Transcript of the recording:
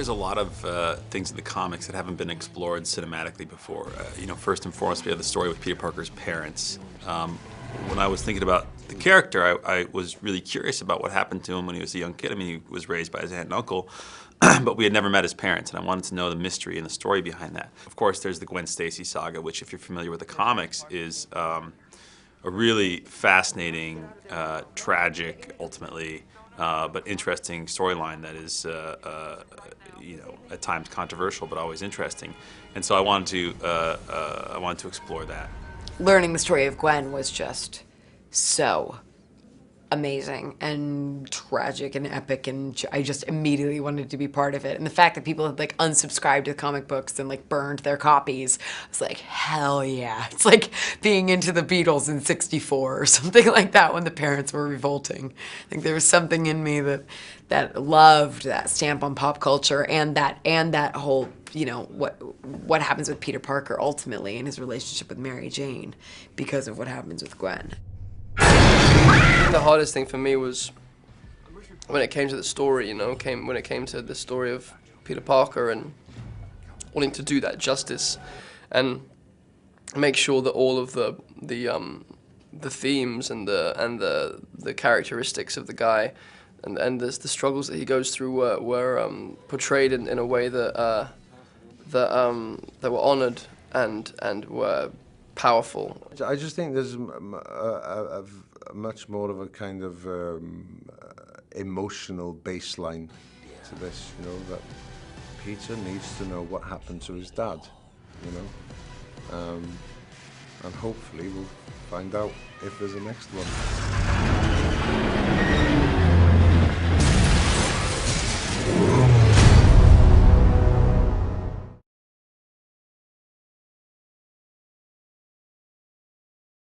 there's a lot of things in the comics that haven't been explored cinematically before. You know, first and foremost, we have the story with Peter Parker's parents. When I was thinking about the character, I was really curious about what happened to him when he was a young kid. I mean, he was raised by his aunt and uncle, but we had never met his parents, and I wanted to know the mystery and the story behind that. Of course, there's the Gwen Stacy saga, which, if you're familiar with the comics, is a really fascinating, tragic, ultimately, but interesting storyline that is, you know, at times controversial, but always interesting. And so I wanted to explore that. Learning the story of Gwen was just so amazing and tragic and epic, and I just immediately wanted to be part of it. And the fact that people had like unsubscribed to comic books and like burned their copies, I was like, hell yeah. It's like being into the Beatles in '64 or something like that when the parents were revolting. I think there was something in me that loved that stamp on pop culture and that whole, you know, what happens with Peter Parker ultimately in his relationship with Mary Jane because of what happens with Gwen. The hardest thing for me was when it came to the story, you know, when it came to the story of Peter Parker and wanting to do that justice and make sure that all of the themes and the characteristics of the guy and the struggles that he goes through were portrayed in a way that were honored and were powerful. I just think there's much more of a kind of emotional baseline to this, you know, that Peter needs to know what happened to his dad, you know, and hopefully we'll find out if there's a next one.